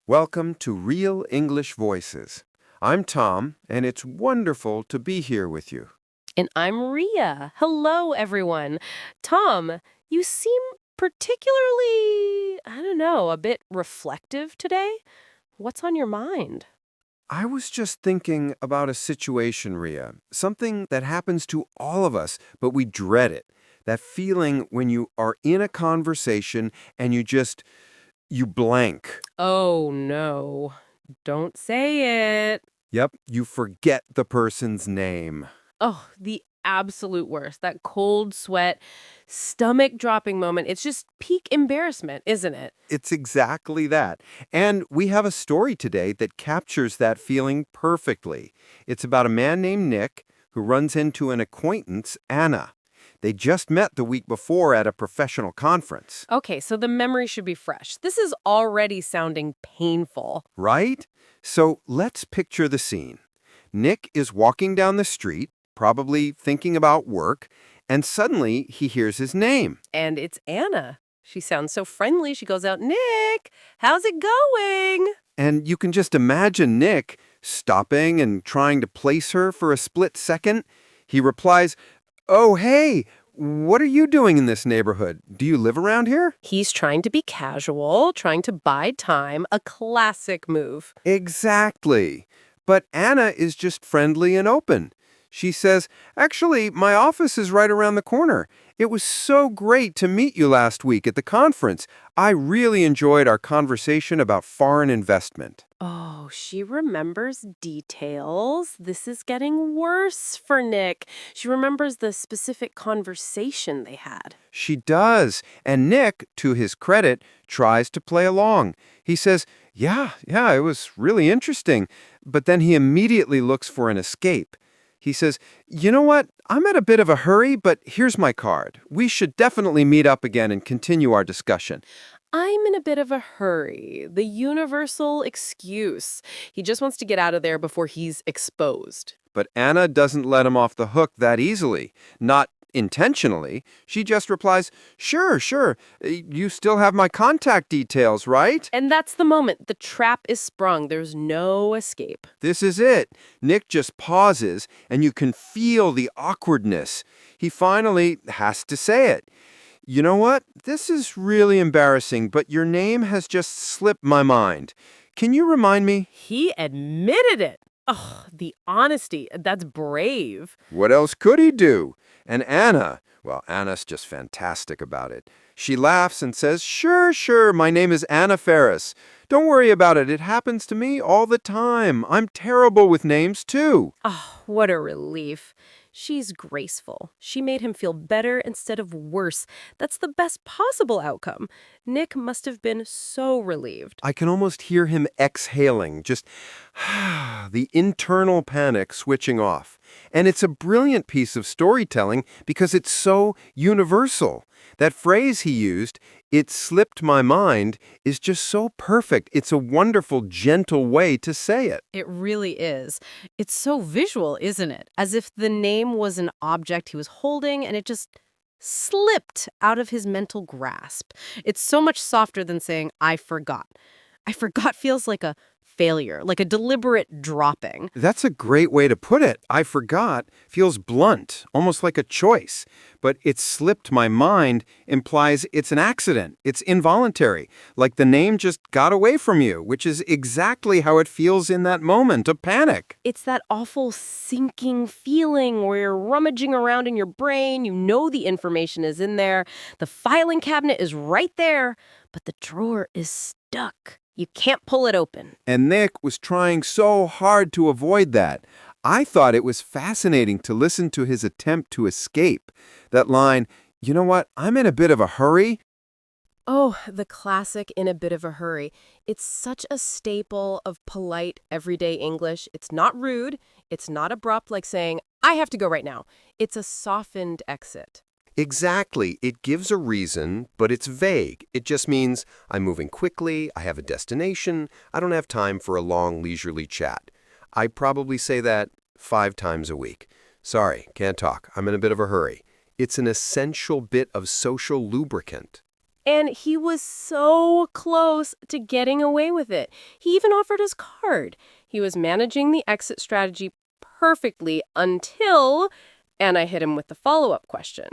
Welcome to Real English Voices. I'm Tom, and it's wonderful to be here with you. And I'm Ria. Hello, everyone. Tom, you seem particularly, a bit reflective today. What's on your mind? I was just thinking about a situation, Ria, something that happens to all of us, but we dread it. That feeling when you are in a conversation and you blank. Oh, no. Don't say it. Yep, you forget the person's name. Oh, the absolute worst. That cold sweat, stomach dropping moment. It's just peak embarrassment, isn't it? It's exactly that. And we have a story today that captures that feeling perfectly. It's about a man named Nick who runs into an acquaintance, Anna. They just met the week before at a professional conference. Okay, so the memory should be fresh. This is already sounding painful. Right? So let's picture the scene. Nick is walking down the street, probably thinking about work, and suddenly he hears his name. And it's Anna. She sounds so friendly. She goes out, Nick, how's it going? And you can just imagine Nick stopping and trying to place her for a split second. He replies, "Oh, hey, what are you doing in this neighborhood? Do you live around here?" He's trying to be casual, trying to bide time, a classic move. Exactly. But Anna is just friendly and open. She says, "Actually, my office is right around the corner. It was so great to meet you last week at the conference. I really enjoyed our conversation about foreign investment." Oh, she remembers details. This is getting worse for Nick. She remembers the specific conversation they had. She does. And Nick, to his credit, tries to play along. He says, yeah, it was really interesting. But then he immediately looks for an escape. He says, "You know what? I'm at a bit of a hurry, but here's my card. We should definitely meet up again and continue our discussion." I'm in a bit of a hurry. The universal excuse. He just wants to get out of there before he's exposed. But Anna doesn't let him off the hook that easily. Not intentionally. She just replies, Sure. You still have my contact details, right?" And that's the moment. The trap is sprung. There's no escape. This is it. Nick just pauses, and you can feel the awkwardness. He finally has to say it. "You know what? This is really embarrassing, but your name has just slipped my mind. Can you remind me?" He admitted it. Oh, the honesty. That's brave. What else could he do? And Anna, well, Anna's just fantastic about it. She laughs and says, Sure, my name is Anna Ferris. Don't worry about it. It happens to me all the time. I'm terrible with names, too." Oh, what a relief. She's graceful. She made him feel better instead of worse. That's the best possible outcome. Nick must have been so relieved. I can almost hear him exhaling, just the internal panic switching off. And it's a brilliant piece of storytelling because it's so universal. That phrase he used, "it slipped my mind," is just so perfect. It's a wonderful, gentle way to say it. It really is. It's so visual, isn't it? As if the name was an object he was holding and it just slipped out of his mental grasp. It's so much softer than saying, I forgot. I forgot feels like a failure, like a deliberate dropping. That's a great way to put it. "I forgot" feels blunt, almost like a choice. But "it slipped my mind" implies it's an accident. It's involuntary, like the name just got away from you, which is exactly how it feels in that moment of panic. It's that awful sinking feeling where you're rummaging around in your brain. You know the information is in there. The filing cabinet is right there, but the drawer is stuck. You can't pull it open. And Nick was trying so hard to avoid that. I thought it was fascinating to listen to his attempt to escape. That line, "You know what? I'm in a bit of a hurry." Oh, the classic "in a bit of a hurry." It's such a staple of polite, everyday English. It's not rude. It's not abrupt like saying, I have to go right now. It's a softened exit. Exactly. It gives a reason, but it's vague. It just means I'm moving quickly, I have a destination, I don't have time for a long, leisurely chat. I probably say that 5 times a week. "Sorry, can't talk. I'm in a bit of a hurry." It's an essential bit of social lubricant. And he was so close to getting away with it. He even offered his card. He was managing the exit strategy perfectly until, and I hit him with the follow-up question.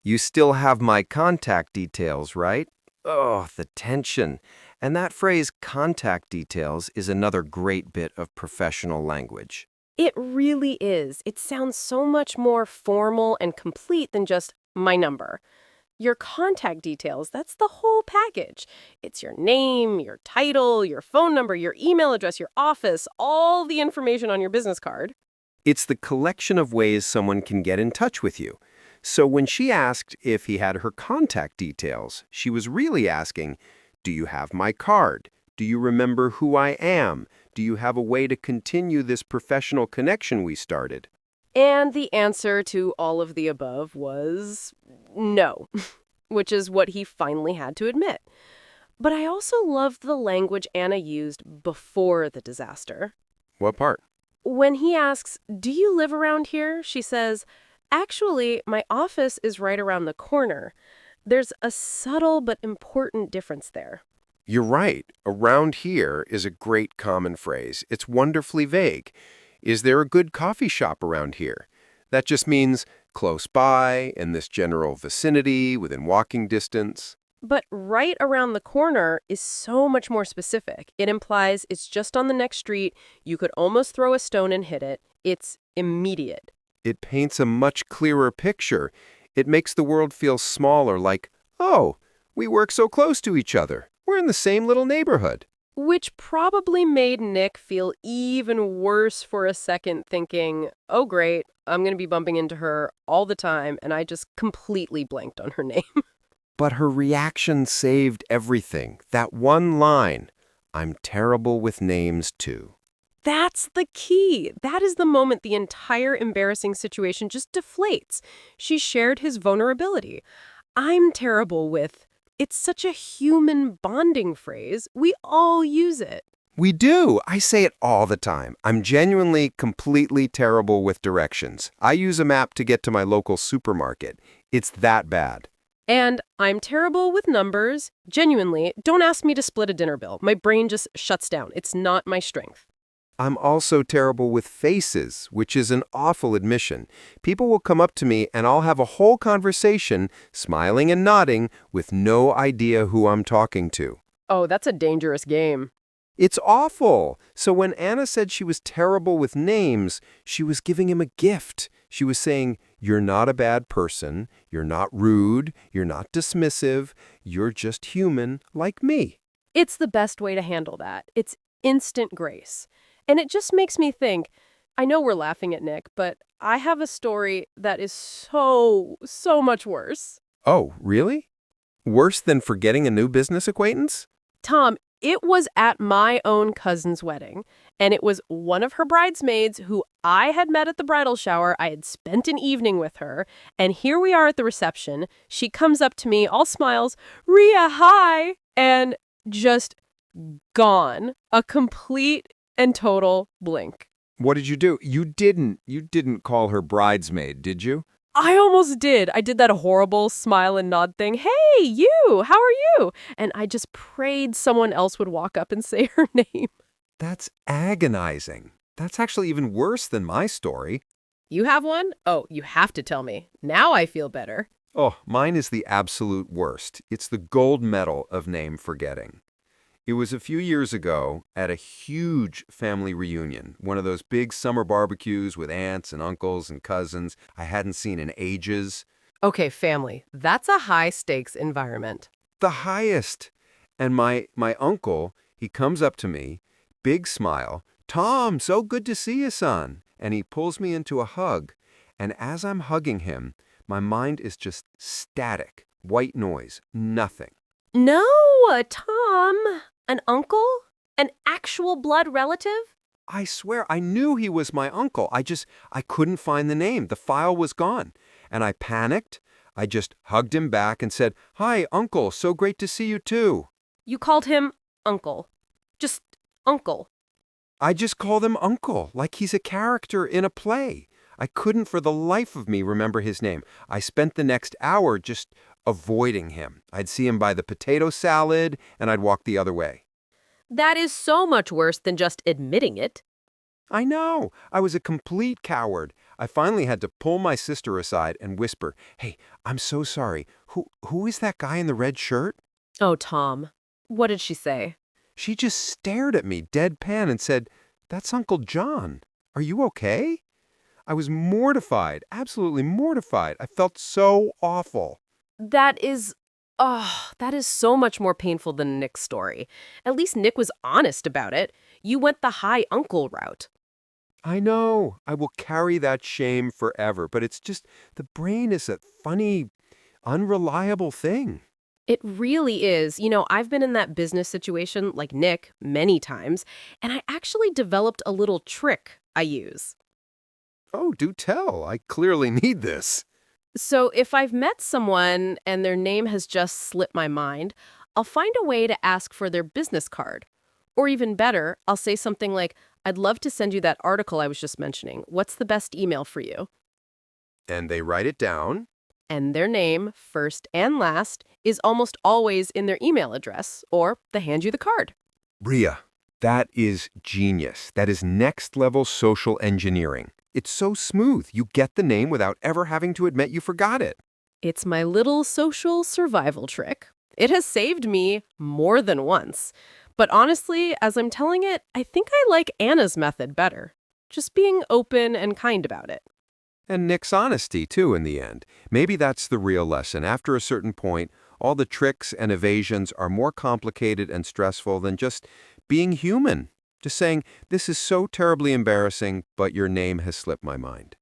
You still have my contact details, right? Oh, the tension. And that phrase, contact details, is another great bit of professional language. It really is. It sounds so much more formal and complete than just my number. Your contact details, that's the whole package. It's your name, your title, your phone number, your email address, your office, all the information on your business card. It's the collection of ways someone can get in touch with you. So when she asked if he had her contact details, she was really asking, do you have my card? Do you remember who I am? Do you have a way to continue this professional connection we started? And the answer to all of the above was no, which is what he finally had to admit. But I also loved the language Anna used before the disaster. What part? When he asks, "Do you live around here?" she says, "Actually, my office is right around the corner." There's a subtle but important difference there. You're right. Around here is a great common phrase. It's wonderfully vague. Is there a good coffee shop around here? That just means close by, in this general vicinity, within walking distance. But right around the corner is so much more specific. It implies it's just on the next street. You could almost throw a stone and hit it. It's immediate. It paints a much clearer picture. It makes the world feel smaller, like, oh, we work so close to each other. We're in the same little neighborhood. Which probably made Nick feel even worse for a second, thinking, oh, great, I'm going to be bumping into her all the time, and I just completely blanked on her name. But her reaction saved everything. That one line, I'm terrible with names too. That's the key. That is the moment the entire embarrassing situation just deflates. She shared his vulnerability. I'm terrible with. It's such a human bonding phrase. We all use it. We do. I say it all the time. I'm genuinely, completely terrible with directions. I use a map to get to my local supermarket. It's that bad. And I'm terrible with numbers. Genuinely, don't ask me to split a dinner bill. My brain just shuts down. It's not my strength. I'm also terrible with faces, which is an awful admission. People will come up to me and I'll have a whole conversation, smiling and nodding, with no idea who I'm talking to. Oh, that's a dangerous game. It's awful. So when Anna said she was terrible with names, she was giving him a gift. She was saying, you're not a bad person, you're not rude, you're not dismissive, you're just human like me. It's the best way to handle that. It's instant grace. And it just makes me think, I know we're laughing at Nick, but I have a story that is so much worse. Oh, really? Worse than forgetting a new business acquaintance? Tom, it was at my own cousin's wedding, and it was one of her bridesmaids who I had met at the bridal shower. I had spent an evening with her, and here we are at the reception. She comes up to me, all smiles, "Rhea, hi!" and just gone. A complete and total blink. What did you do? You didn't call her bridesmaid, did you? I almost did. I did that horrible smile and nod thing. "Hey, you, how are you?" And I just prayed someone else would walk up and say her name. That's agonizing. That's actually even worse than my story. You have one? Oh, you have to tell me. Now I feel better. Oh, mine is the absolute worst. It's the gold medal of name forgetting. It was a few years ago at a huge family reunion, one of those big summer barbecues with aunts and uncles and cousins I hadn't seen in ages. Okay, family. That's a high-stakes environment. The highest. And my uncle, he comes up to me, big smile, "Tom, so good to see you, son." And he pulls me into a hug. And as I'm hugging him, my mind is just static, white noise, nothing. No, Tom. An uncle? An actual blood relative? I swear, I knew he was my uncle. I couldn't find the name. The file was gone. And I panicked. I just hugged him back and said, "Hi, uncle, so great to see you too." You called him uncle. Just uncle. I just called him uncle, like he's a character in a play. I couldn't for the life of me remember his name. I spent the next hour just avoiding him. I'd see him by the potato salad, and I'd walk the other way. That is so much worse than just admitting it. I know. I was a complete coward. I finally had to pull my sister aside and whisper, "Hey, I'm so sorry. Who is that guy in the red shirt?" Oh, Tom. What did she say? She just stared at me deadpan and said, "That's Uncle John. Are you okay?" I was mortified, absolutely mortified. I felt so awful. That is, that is so much more painful than Nick's story. At least Nick was honest about it. You went the high uncle route. I know. I will carry that shame forever, but it's just the brain is a funny, unreliable thing. It really is. You know, I've been in that business situation like Nick many times, and I actually developed a little trick I use. Oh, do tell. I clearly need this. So if I've met someone and their name has just slipped my mind, I'll find a way to ask for their business card. Or even better, I'll say something like, I'd love to send you that article I was just mentioning. What's the best email for you? And they write it down. And their name, first and last, is almost always in their email address, or they hand you the card. Ria, that is genius. That is next level social engineering. It's so smooth. You get the name without ever having to admit you forgot it. It's my little social survival trick. It has saved me more than once. But honestly, as I'm telling it, I think I like Anna's method better. Just being open and kind about it. And Nick's honesty, too, in the end. Maybe that's the real lesson. After a certain point, all the tricks and evasions are more complicated and stressful than just being human. Just saying, this is so terribly embarrassing, but your name has slipped my mind.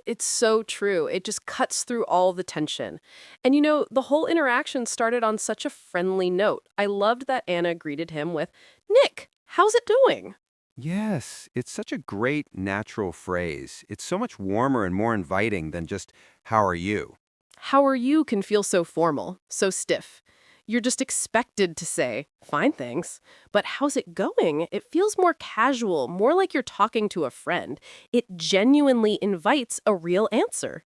It's so true. It just cuts through all the tension. And you know, the whole interaction started on such a friendly note. I loved that Anna greeted him with, Nick, how's it doing? Yes, it's such a great natural phrase. It's so much warmer and more inviting than just, "How are you?" How are you can feel so formal, so stiff. You're just expected to say, fine, thanks. But how's it going? It feels more casual, more like you're talking to a friend. It genuinely invites a real answer.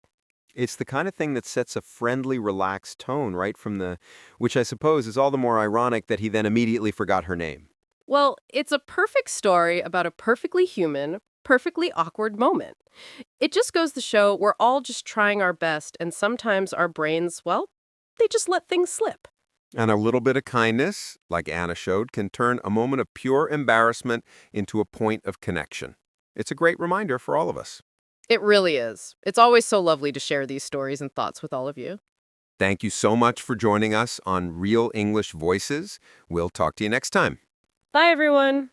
It's the kind of thing that sets a friendly, relaxed tone right from which I suppose is all the more ironic that he then immediately forgot her name. Well, it's a perfect story about a perfectly human, perfectly awkward moment. It just goes to show we're all just trying our best, and sometimes our brains, well, they just let things slip. And a little bit of kindness, like Anna showed, can turn a moment of pure embarrassment into a point of connection. It's a great reminder for all of us. It really is. It's always so lovely to share these stories and thoughts with all of you. Thank you so much for joining us on Real English Voices. We'll talk to you next time. Bye, everyone.